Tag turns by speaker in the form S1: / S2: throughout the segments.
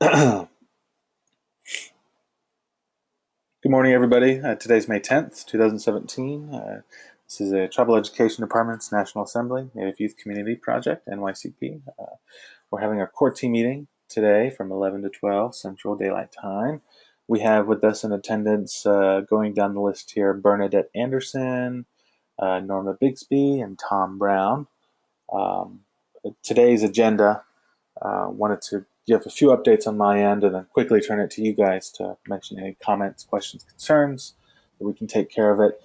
S1: Good morning, everybody. Today's May 10th, 2017. This is a Tribal Education Department's National Assembly Native Youth Community Project, NYCP. We're having our core team meeting today from 11 to 12 Central Daylight Time. We have with us in attendance, going down the list here, Bernadette Anderson, Norma Bixby, and Tom Brown. Today's agenda, wanted to give a few updates on my end and then quickly turn it to you guys to mention any comments, questions, concerns, that we can take care of it.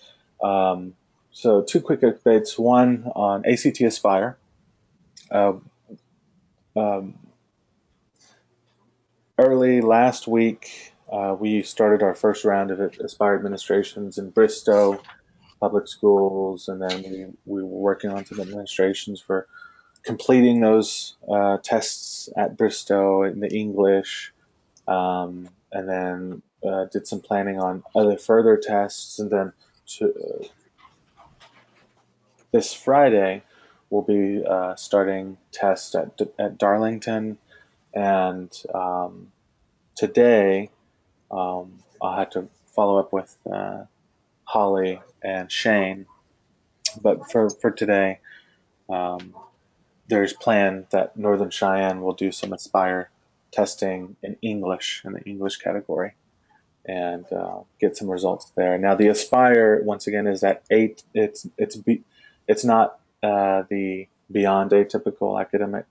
S1: So two quick updates. One on ACT Aspire. Um, Early last week, we started our first round of Aspire administrations in Bristow Public Schools, and then we were working on some administrations for completing those tests at Bristow in the English, and then did some planning on other further tests, and then this Friday we'll be starting tests at Darlington, and today I'll have to follow up with Holly and Shane, but for today, um, there's planned that Northern Cheyenne will do some Aspire testing in English, in the English category, and get some results there. Now the Aspire, once again, is at 8. It's not the beyond atypical academic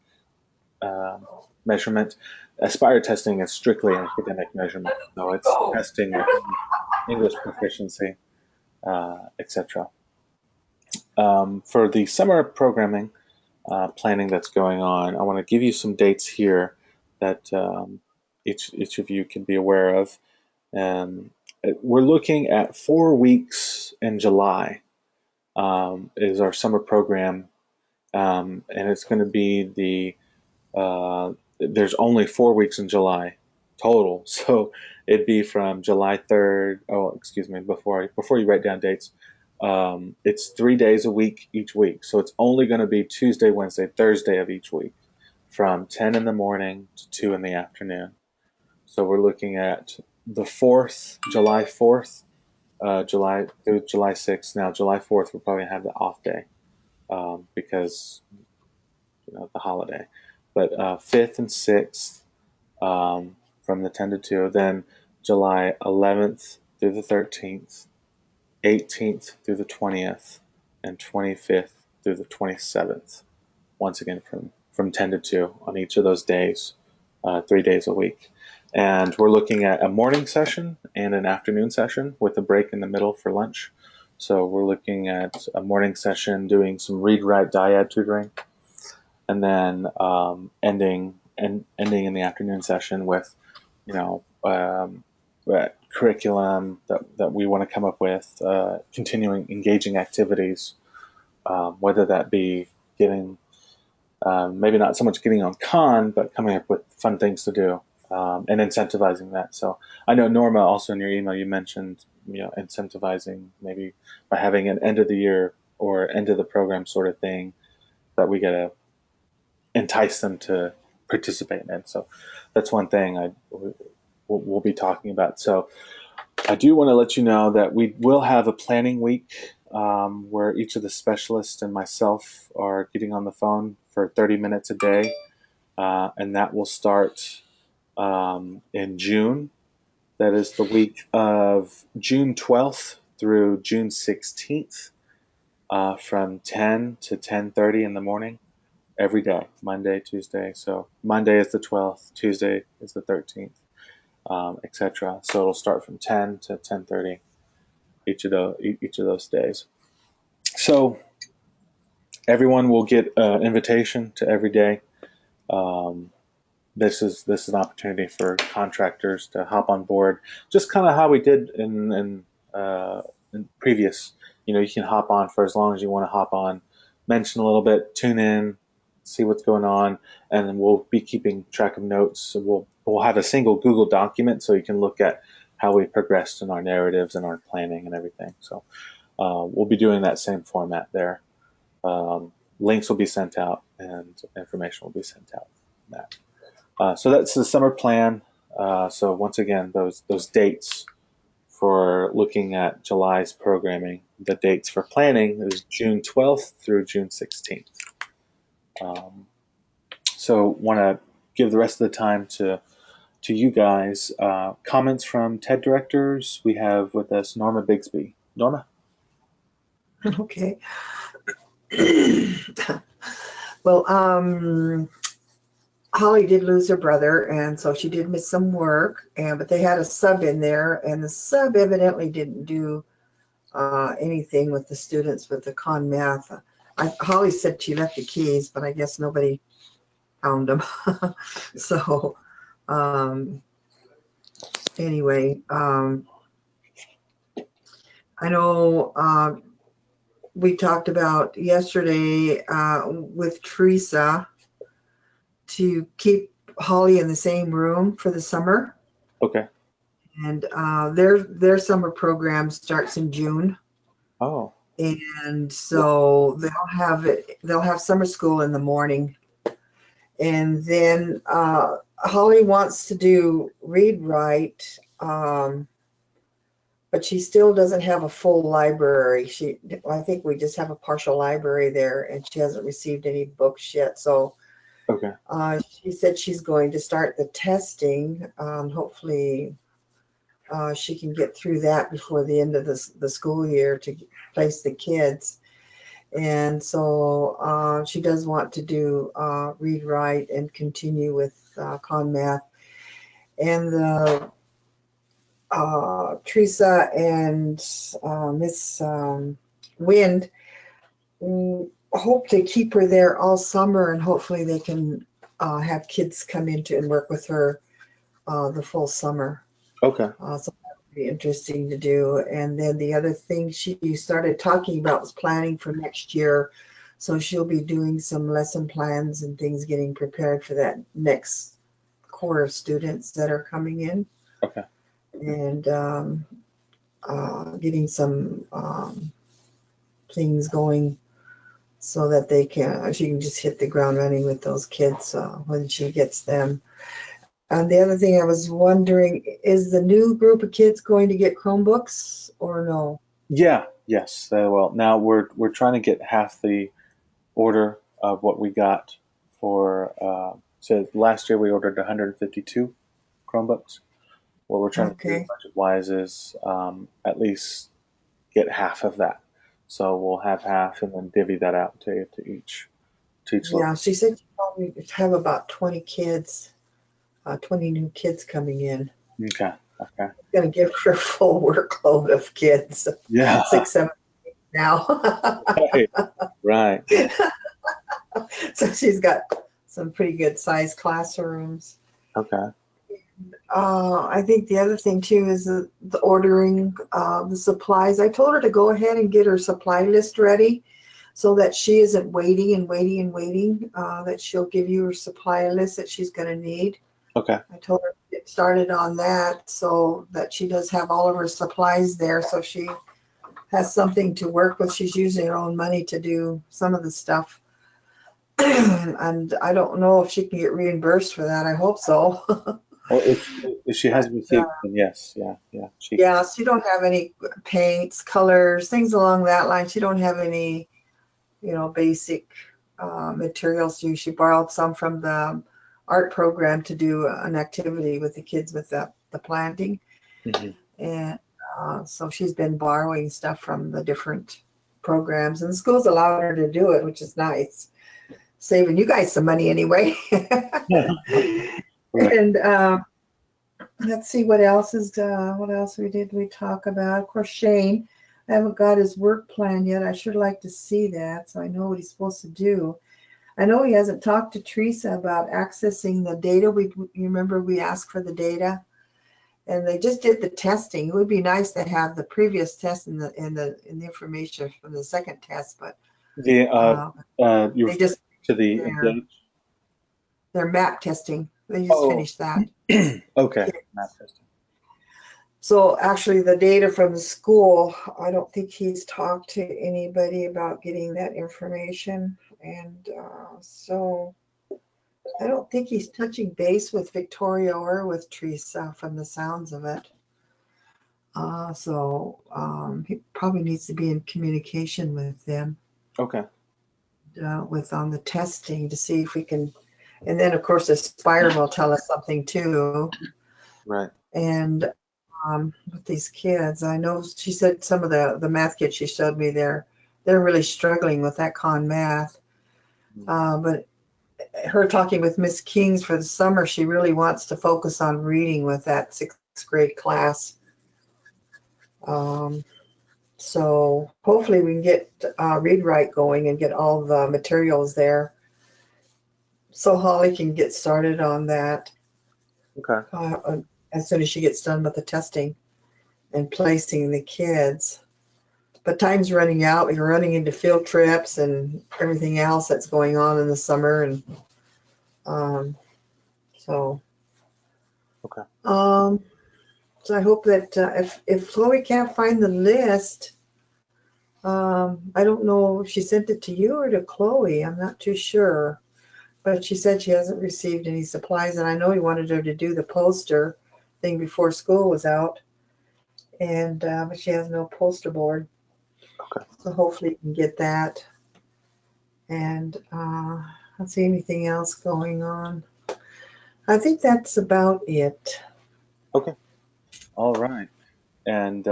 S1: uh, measurement. Aspire testing is strictly an academic measurement, so it's testing English proficiency, etc. For the summer programming planning that's going on, I want to give you some dates here that each of you can be aware of. Um, we're looking at 4 weeks in July, is our summer program, and it's going to be there's only 4 weeks in July total, so it'd be from July 3rd. Oh, excuse me, before you write down dates, it's 3 days a week each week, so it's only going to be Tuesday, Wednesday, Thursday of each week, from 10 in the morning to 2 in the afternoon. So we're looking at the 4th, July 4th, July through July 6th. Now, July 4th, we'll probably have the off day, because the holiday. But 5th and 6th, from the 10 to 2. Then July 11th through the 13th, 18th through the 20th, and 25th through the 27th. Once again, from 10 to 2 on each of those days, 3 days a week. And we're looking at a morning session and an afternoon session with a break in the middle for lunch. So we're looking at a morning session doing some read, write, dyad tutoring, and then ending in the afternoon session with, you know, curriculum that we want to come up with, continuing engaging activities, whether that be getting, maybe not so much getting on con, but coming up with fun things to do, and incentivizing that. So I know, Norma, also in your email you mentioned, incentivizing maybe by having an end of the year or end of the program sort of thing that we gotta entice them to participate in. So that's one thing we'll be talking about. So I do want to let you know that we will have a planning week, where each of the specialists and myself are getting on the phone for 30 minutes a day, and that will start in June. That is the week of June 12th through June 16th, from 10 to 10:30 in the morning every day, Monday, Tuesday. So Monday is the 12th, Tuesday is the 13th, etc. So it'll start from 10 to 10:30 each of those days. So everyone will get an invitation to every day. Um, this is an opportunity for contractors to hop on board, just kind of how we did in previous. You can hop on for as long as you want to hop on, mention a little bit, tune in, see what's going on, and then we'll be keeping track of notes. So we'll have a single Google document so you can look at how we progressed in our narratives and our planning and everything. So we'll be doing that same format there. Links will be sent out and information will be sent out. That. So that's the summer plan. So once again, those dates for looking at July's programming, the dates for planning is June 12th through June 16th. So want to give the rest of the time to you guys. Comments from TED directors. We have with us Norma Bigsby. Norma?
S2: Okay. Well, Holly did lose her brother, and so she did miss some work. But they had a sub in there, and the sub evidently didn't do anything with the students with the con math. Holly said she left the keys, but I guess nobody found them. So anyway, I know we talked about yesterday with Teresa to keep Holly in the same room for the summer.
S1: Okay.
S2: And their summer program starts in June.
S1: Oh.
S2: And so they'll have summer school in the morning. And then Holly wants to do read write, but she still doesn't have a full library. I think we just have a partial library there, and she hasn't received any books yet. So
S1: Okay.
S2: she said she's going to start the testing. Hopefully she can get through that before the end of the school year to place the kids. And so she does want to do read, write, and continue with con math. And Teresa and Miss Wind hope to keep her there all summer, and hopefully they can have kids come in and work with her the full summer.
S1: Okay.
S2: So that would be interesting to do. And then the other thing she started talking about was planning for next year. So she'll be doing some lesson plans and things, getting prepared for that next core of students that are coming in.
S1: Okay.
S2: And getting some things going so that she can just hit the ground running with those kids when she gets them. And the other thing I was wondering, is the new group of kids going to get Chromebooks or no?
S1: Yeah. Yes. Well, now we're trying to get half the order of what we got for. So last year we ordered 152 Chromebooks. What we're trying to do
S2: Okay.
S1: budget-wise is at least get half of that. So we'll have half and then divvy that out to each
S2: Yeah,
S1: local.
S2: she said she probably have about 20 kids, 20 new kids coming in.
S1: Okay. Okay.
S2: Going to give her a full workload of kids,
S1: Yeah.
S2: 6, 7 now.
S1: Right. Right. Right.
S2: So she's got some pretty good sized classrooms.
S1: Okay.
S2: I think the other thing too is the ordering the supplies. I told her to go ahead and get her supply list ready so that she isn't waiting and waiting and waiting, that she'll give you her supply list that she's going to need.
S1: Okay.
S2: I told her to get started on that so that she does have all of her supplies there, so she has something to work with. She's using her own money to do some of the stuff. And I don't know if she can get reimbursed for that. I hope so.
S1: Well, if she has received, then yes. Yeah. Yeah. She.
S2: Yeah, she don't have any paints, colors, things along that line. She don't have any, basic materials. She borrowed some from the art program to do an activity with the kids with the planting.
S1: Mhm.
S2: And so she's been borrowing stuff from the different programs, and the school's allowed her to do it, which is nice. Saving you guys some money anyway.
S1: Right.
S2: And let's see what else we talk about. Of course, Shane, I haven't got his work plan yet. I sure like to see that so I know what he's supposed to do. I know he hasn't talked to Teresa about accessing the data. You remember we asked for the data, and they just did the testing. It would be nice to have the previous test and the information from the second test, but
S1: The you
S2: they
S1: refer
S2: just
S1: to the
S2: their
S1: engage.
S2: their map testing. They just
S1: Oh.
S2: finished that.
S1: Okay. Map testing.
S2: So actually the data from the school, I don't think he's talked to anybody about getting that information. And so I don't think he's touching base with Victoria or with Teresa from the sounds of it. He probably needs to be in communication with them,
S1: Okay.
S2: with on the testing to see if we can. And then, of course, Aspire will tell us something too.
S1: Right.
S2: And with these kids, I know she said some of the math kids she showed me they're really struggling with that con math. But her talking with Miss Kings for the summer, she really wants to focus on reading with that sixth grade class. So hopefully we can get read write going and get all the materials there, so Holly can get started on that
S1: Okay.
S2: as soon as she gets done with the testing and placing the kids. But time's running out. We're running into field trips and everything else that's going on in the summer, and so.
S1: Okay.
S2: So I hope that if Chloe can't find the list, I don't know if she sent it to you or to Chloe. I'm not too sure. But she said she hasn't received any supplies, and I know he wanted her to do the poster thing before school was out, and but she has no poster board.
S1: Okay.
S2: So hopefully you can get that. And I don't see anything else going on. I think that's about it.
S1: Okay. All right. And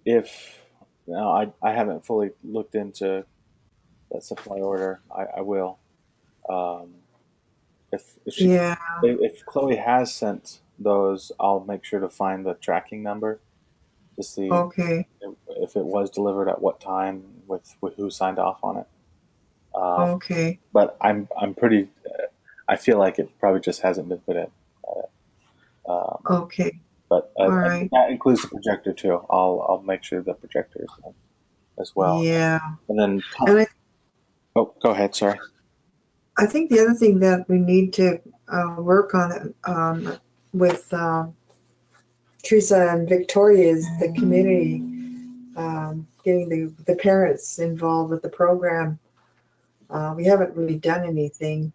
S1: if now I haven't fully looked into that supply order, I will. Um, if she
S2: Yeah.
S1: if Chloe has sent those, I'll make sure to find the tracking number to see
S2: Okay.
S1: if it was delivered at what time with who signed off on it. Um,
S2: Okay.
S1: but I'm pretty. I feel like it probably just hasn't been put in. Um,
S2: Okay.
S1: but
S2: All
S1: and
S2: right.
S1: that includes the projector too. I'll make sure the projector is done as well.
S2: Yeah.
S1: And then
S2: And
S1: oh, go ahead. Sorry.
S2: I think the other thing that we need to work on with Teresa and Victoria is the community, getting the parents involved with the program. We haven't really done anything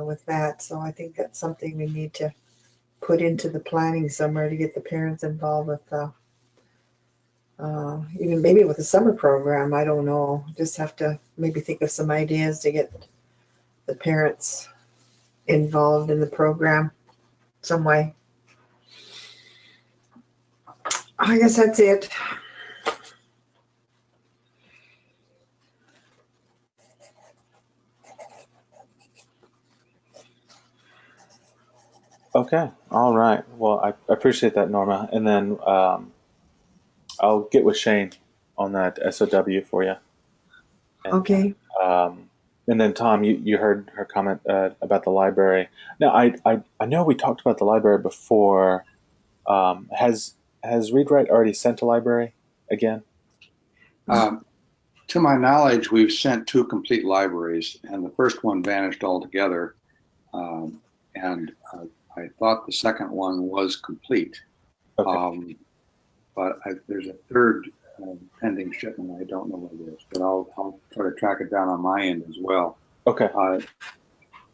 S2: with that, so I think that's something we need to put into the planning somewhere to get the parents involved with, even maybe with the summer program. I don't know. Just have to maybe think of some ideas to get the parents involved in the program some way. I guess that's it.
S1: Okay. All right. Well, I appreciate that, Norma. And then I'll get with Shane on that SOW for you. And
S2: Okay.
S1: um, and then Tom, you heard her comment about the library. Now, I know we talked about the library before. Has ReadWrite already sent a library again?
S3: Um, to my knowledge, we've sent two complete libraries, and the first one vanished altogether. Um, and I thought the second one was complete.
S1: Okay.
S3: But there's a third pending shipment. I don't know what it is, but I'll try to track it down on my end as well.
S1: Okay.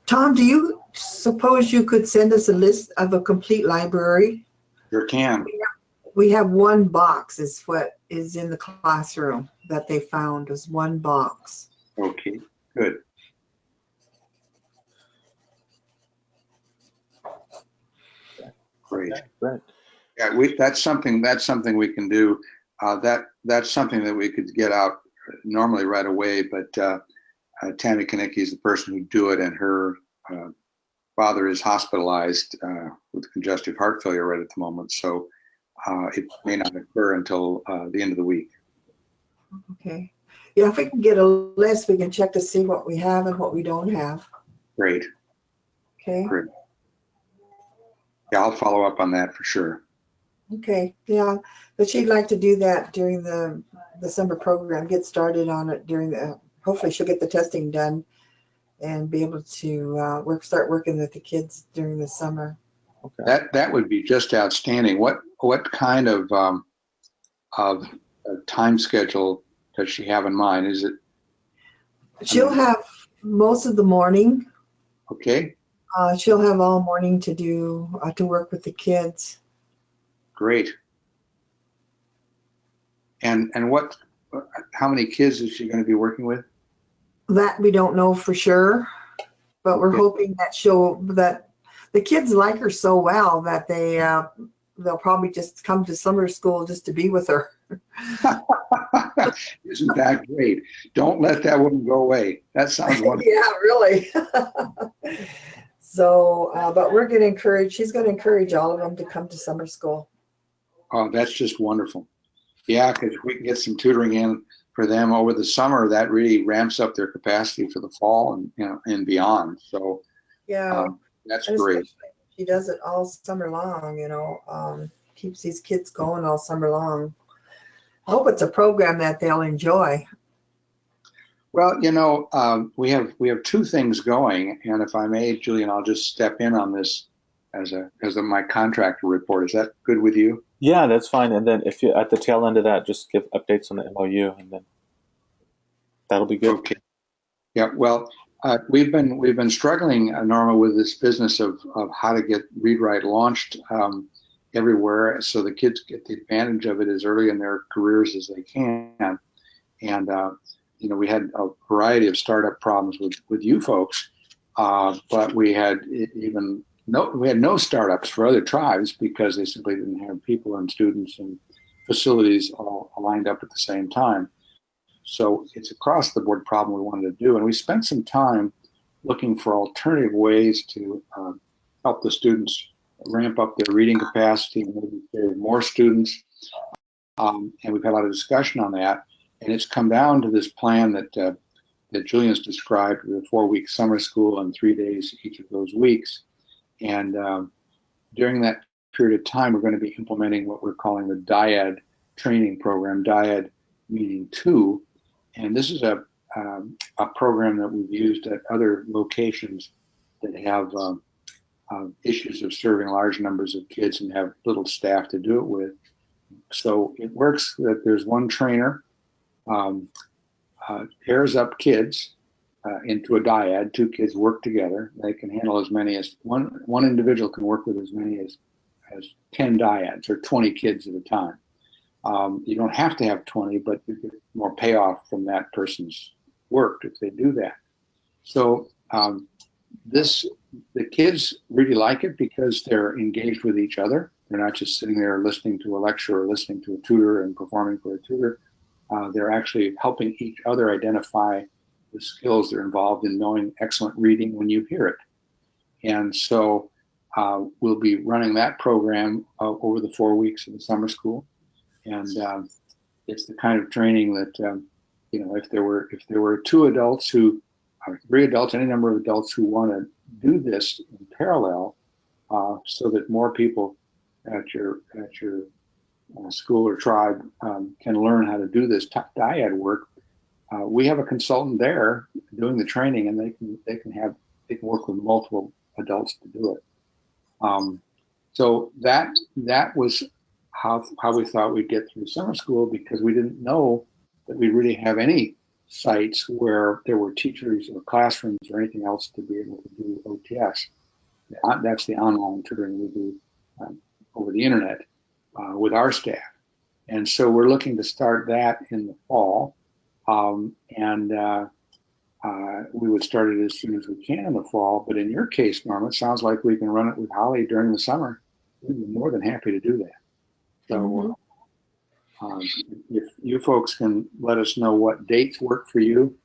S2: Tom, do you suppose you could send us a list of a complete library?
S3: Sure can.
S2: We have one box is what is in the classroom that they found is one box.
S3: Okay, good. Great.
S1: Okay, great.
S3: Yeah, that's something we can do. That's something that we could get out normally right away, but Tammy Kanicki is the person who do it, and her father is hospitalized with congestive heart failure right at the moment, so it may not occur until the end of the week.
S2: Okay. Yeah, if we can get a list, we can check to see what we have and what we don't have.
S3: Great.
S2: Okay.
S3: Great. Yeah, I'll follow up on that for sure.
S2: Okay. Yeah, but she'd like to do that during the summer program. Get started on it during the. Hopefully, she'll get the testing done and be able to start working with the kids during the summer.
S1: Okay.
S3: That would be just outstanding. What kind of time schedule does she have in mind? Is it?
S2: She'll have most of the morning.
S3: Okay.
S2: She'll have all morning to do to work with the kids.
S3: Great. And what? How many kids is she going to be working with?
S2: That we don't know for sure, but we're
S3: Okay.
S2: hoping that the kids like her so well that they'll probably just come to summer school just to be with her.
S3: Isn't that great? Don't let that woman go away. That sounds wonderful.
S2: Yeah, really. So, but we're going to encourage. She's going to encourage all of them to come to summer school.
S3: Oh, that's just wonderful. Yeah, because we can get some tutoring in for them over the summer, that really ramps up their capacity for the fall and and beyond. So
S2: Yeah,
S3: that's
S2: and
S3: great.
S2: especially if she does it all summer long. Keeps these kids going all summer long. I hope it's a program that they'll enjoy.
S3: Well, we have two things going, and if I may, Julian, I'll just step in on this as my contractor report. Is that good with you?
S1: Yeah, that's fine. And then if you at the tail end of that, just give updates on the MOU, and then that'll be good.
S3: Okay. Yeah. Well, we've been struggling, Norma, with this business of how to get Read Write launched everywhere, so the kids get the advantage of it as early in their careers as they can. And we had a variety of startup problems with you folks, but we had no startups for other tribes because they simply didn't have people and students and facilities all lined up at the same time. So it's across the board problem we wanted to do, and we spent some time looking for alternative ways to help the students ramp up their reading capacity and maybe serve more students. And we've had a lot of discussion on that. And it's come down to this plan that Julian's described with a 4-week summer school and 3 days each of those weeks. And during that period of time, we're going to be implementing what we're calling the DIAD training program, DIAD meaning 2. And this is a program that we've used at other locations that have issues of serving large numbers of kids and have little staff to do it with. So it works that there's one trainer pairs up kids into a dyad. 2 kids work together. They can handle as many as one individual can work with as many as 10 dyads or 20 kids at a time. You don't have to have 20, but you get more payoff from that person's work if they do that. So the kids really like it because they're engaged with each other. They're not just sitting there listening to a lecture or listening to a tutor and performing for a tutor. They're actually helping each other identify the skills they're involved in knowing excellent reading when you hear it. And so we'll be running that program over the 4 weeks of the summer school. And it's the kind of training that, if there were 2 adults or 3 adults, any number of adults who want to do this in parallel, so that more people at your school or tribe can learn how to do this dyad work. We have a consultant there doing the training, and they can work with multiple adults to do it. So that was how we thought we'd get through summer school, because we didn't know that we really have any sites where there were teachers or classrooms or anything else to be able to do OTS. That's the online tutoring we do over the internet with our staff. And so we're looking to start that in the fall. We would start it as soon as we can in the fall. But in your case, Norma, it sounds like we can run it with Holly during the summer. We'd be more than happy to do that. So if you folks can let us know what dates work for you,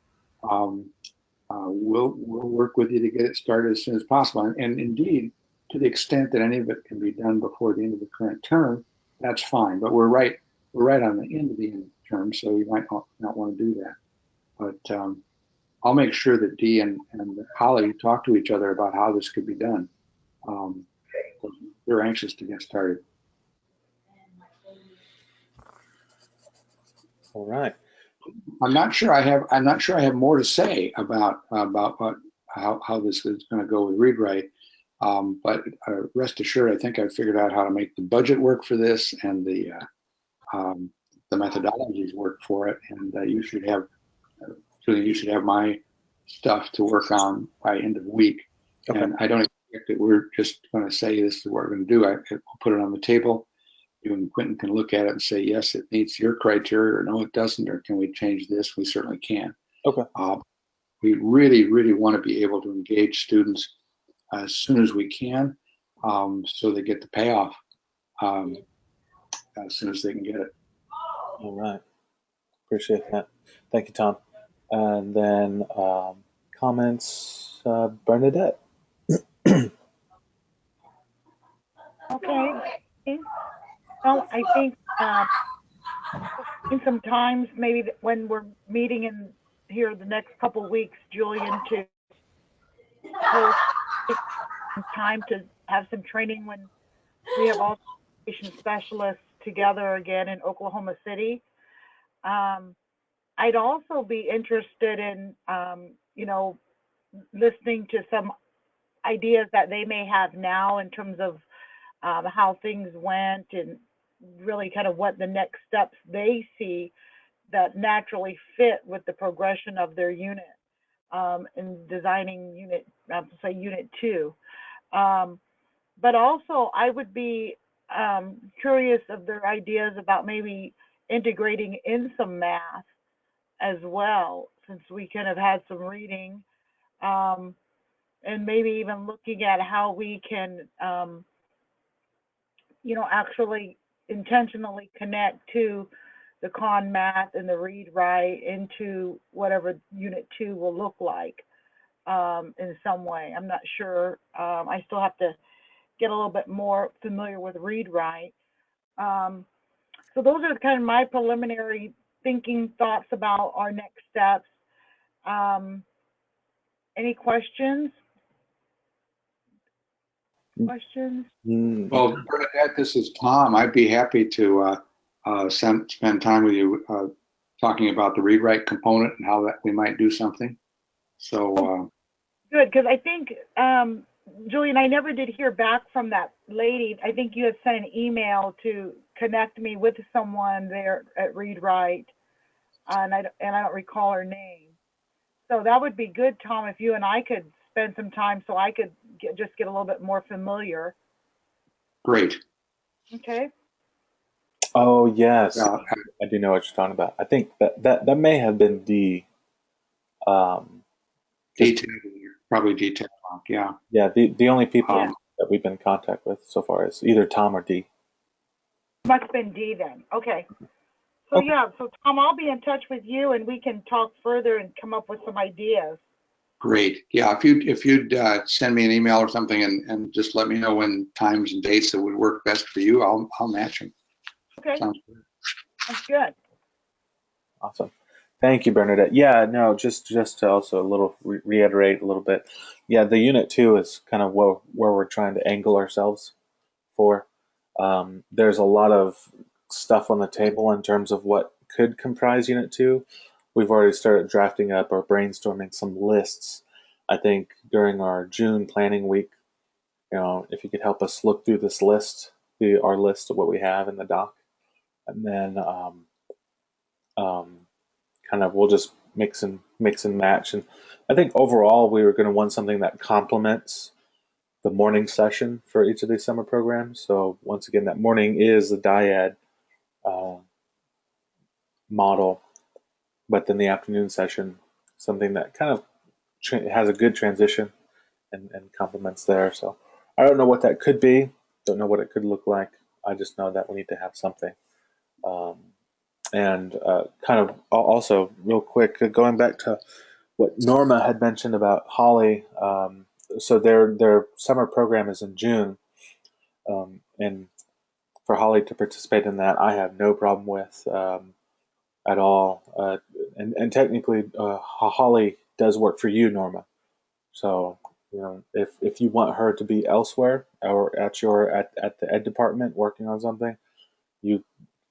S3: we'll work with you to get it started as soon as possible. And indeed, to the extent that any of it can be done before the end of the current term, that's fine. But we're right on the end of the term, so you might not want to do that. But I'll make sure that Dee and Holly talk to each other about how this could be done. They're anxious to get started.
S1: All right.
S3: I'm not sure I have more to say about how this is going to go with Read Write. But rest assured, I think I figured out how to make the budget work for this and the methodologies work for it. And you should have my stuff to work on by end of week.
S1: Okay.
S3: And I don't that we're just going to say this is what we're going to do. I'll put it on the table. You and Quentin can look at it and say, yes, it meets your criteria, or no, it doesn't, or can we change this? We certainly can.
S1: Okay.
S3: We really, really want to be able to engage students as soon as we can, so they get the payoff as soon as they can get it.
S1: All right. Appreciate that. Thank you, Tom. And then comments, Bernadette.
S4: Okay. Well, I think sometimes maybe when we're meeting in here the next couple of weeks, Julian, to host some time to have some training when we have all education specialists together again in Oklahoma City. I'd also be interested in, listening to some ideas that they may have now in terms of how things went and really kind of what the next steps they see that naturally fit with the progression of their unit in designing unit 2. But also I would be curious of their ideas about maybe integrating in some math as well, since we kind of had some reading, and maybe even looking at how we can actually intentionally connect to the con math and the read write into whatever unit 2 will look like in some way. I'm not sure. I still have to get a little bit more familiar with read write. So those are kind of my preliminary thinking thoughts about our next steps. Any questions?
S3: Well, Bernadette, this is Tom. I'd be happy to spend time with you talking about the read-write component and how that we might do something. So
S4: good, because I think Julian, I never did hear back from that lady. I think you had sent an email to connect me with someone there at Read Write, and I don't recall her name. So that would be good, Tom, if you and I could spend some time so I could just get a little bit more familiar.
S3: Great.
S4: Okay.
S1: Oh yes, I do know what you're talking about. I think that may have been
S3: probably detailed. Yeah.
S1: Yeah, the only people that we've been in contact with so far is either Tom or Dee.
S4: Must have been Dee then. Okay. So yeah, so Tom, I'll be in touch with you and we can talk further and come up with some ideas.
S3: Great. Yeah, if you'd send me an email or something and just let me know when times and dates that would work best for you, I'll match them.
S4: Okay.
S3: Sounds good.
S4: That's good.
S1: Awesome. Thank you, Bernadette. Yeah, no, just to also a little reiterate a little bit. Yeah, the unit 2 is kind of where we're trying to angle ourselves for. There's a lot of stuff on the table in terms of what could comprise unit 2. We've already started drafting up or brainstorming some lists. I think during our June planning week, if you could help us look through this list, our list of what we have in the doc, and then kind of we'll just mix and match. And I think overall we were going to want something that complements the morning session for each of these summer programs. So once again, that morning is the dyad model, but then the afternoon session, something that kind of has a good transition and complements there. So I don't know what that could be. Don't know what it could look like. I just know that we need to have something. And kind of also real quick, going back to what Norma had mentioned about Holly. So their summer program is in June, and for Holly to participate in that, I have no problem with at all. And technically, Holly does work for you, Norma. So if you want her to be elsewhere or at the ed department working on something, you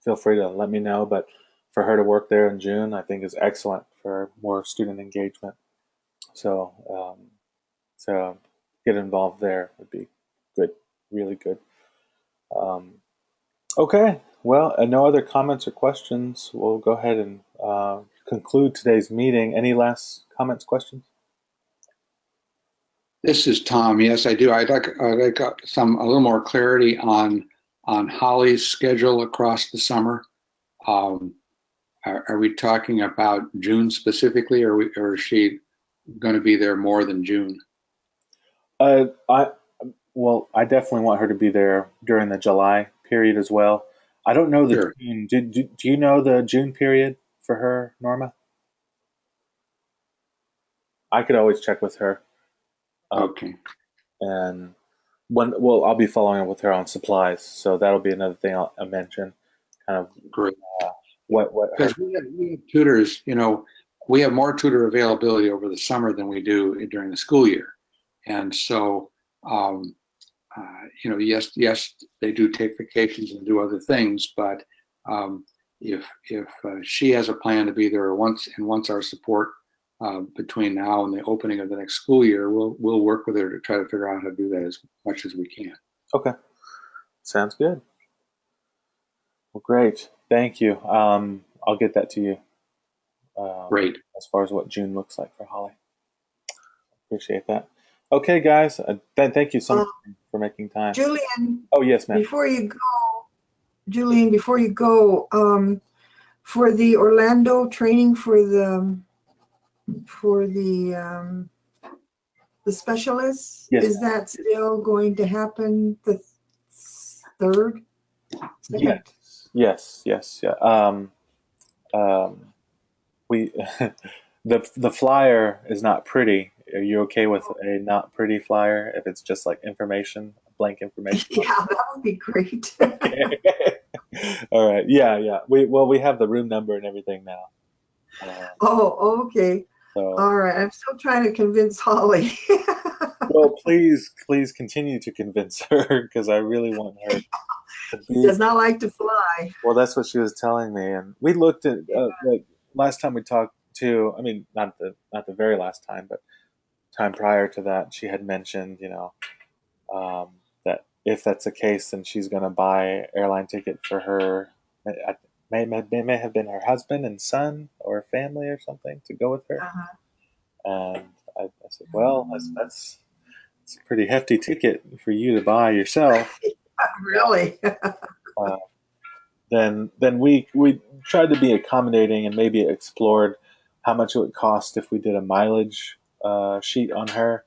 S1: feel free to let me know. But for her to work there in June, I think is excellent for more student engagement. So so get involved there would be good, really good. Okay, well, no other comments or questions. We'll go ahead and conclude today's meeting. Any last comments, questions?
S3: This is Tom. Yes, I do. I'd like a little more clarity on Holly's schedule across the summer. Um, are we talking about June specifically, or is she going to be there more than June?
S1: Uh, I I definitely want her to be there during the July period as well. I don't know the
S3: Sure.
S1: June. Do you know the June period for her, Norma? I could always check with her. Um,
S3: Okay.
S1: and I'll be following up with her on supplies, so that'll be another thing I'll mention. Kind of
S3: Great.
S1: uh, what her.
S3: Because we have tutors, we have more tutor availability over the summer than we do during the school year. And so, um, yes, they do take vacations and do other things, but if she has a plan to be there once our support between now and the opening of the next school year, we'll work with her to try to figure out how to do that as much as we can.
S1: Okay, sounds good. Well, great. Thank you. I'll get that to you
S3: Great.
S1: as far as what June looks like for Holly. Appreciate that. Okay, guys. Thank you so much for making time.
S2: Julian,
S1: Oh, yes, ma'am.
S2: before you go, Julian, before you go, for the Orlando training for the specialists,
S1: Yes,
S2: is that still going to happen the third? Second?
S1: yes, yeah. We the flyer is not pretty. Are you okay with a not pretty flyer if it's just like information, blank information?
S2: Yeah, that would be great.
S1: Okay. All right. Yeah. We have the room number and everything now.
S2: Oh, okay.
S1: So
S2: All right. I'm still trying to convince Holly.
S1: please continue to convince her because I really want her to
S2: She
S1: be.
S2: does not like to fly.
S1: Well, that's what she was telling me, and we looked at
S2: Yeah.
S1: like last time we talked to. I mean, not the very last time, but time prior to that, she had mentioned, that if that's the case, then she's going to buy airline ticket for her. It may have been her husband and son or family or something to go with her.
S2: Uh-huh.
S1: And I said, well, it's a pretty hefty ticket for you to buy yourself.
S2: Really?
S1: Uh, then we tried to be accommodating and maybe explored how much it would cost if we did a mileage sheet on her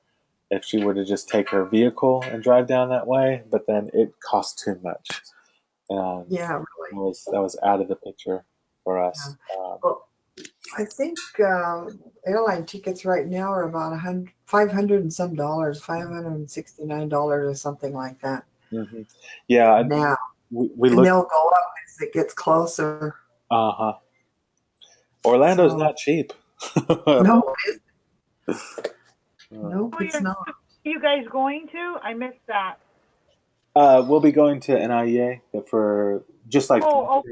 S1: if she were to just take her vehicle and drive down that way, but then it cost too much. And
S2: Yeah, really.
S1: that was out of the picture for
S2: Yeah.
S1: us.
S2: Well, I think airline tickets right now are about 500 and some dollars, $569 or something like that
S1: Mhm. Yeah,
S2: now.
S1: we
S2: And
S1: looked.
S2: they'll go up as it gets closer.
S1: Uh huh. Orlando's
S2: So,
S1: not cheap.
S2: no,
S1: Uh,
S2: nope,
S4: Who
S2: it's
S4: are
S2: not.
S4: you guys going to? I missed that.
S1: we'll be going to NIEA for just like
S4: Oh,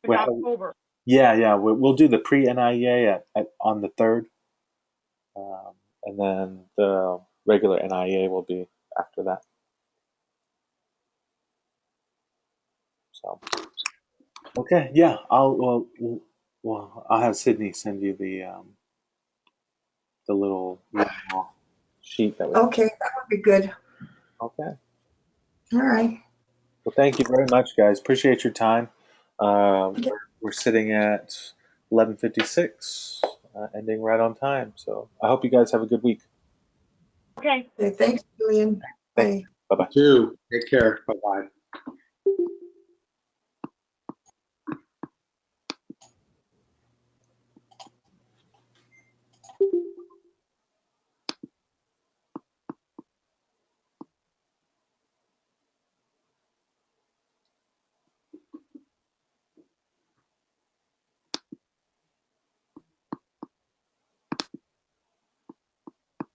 S1: we
S4: okay,
S1: have,
S4: October.
S1: yeah, we'll do the pre NIEA on the 3rd, and then the regular NIEA will be after that. So okay, yeah, I'll have Sydney send you the little sheet that we have.
S2: Okay, that would be good.
S1: Okay.
S2: All right.
S1: Well, thank you very much, guys. Appreciate your time.
S2: Okay,
S1: We're sitting at 11:56, ending right on time. So I hope you guys have a good week.
S4: Okay.
S2: thanks, Julian.
S1: Thank you.
S2: Bye.
S1: Bye bye.
S3: You too. Take care. Bye bye.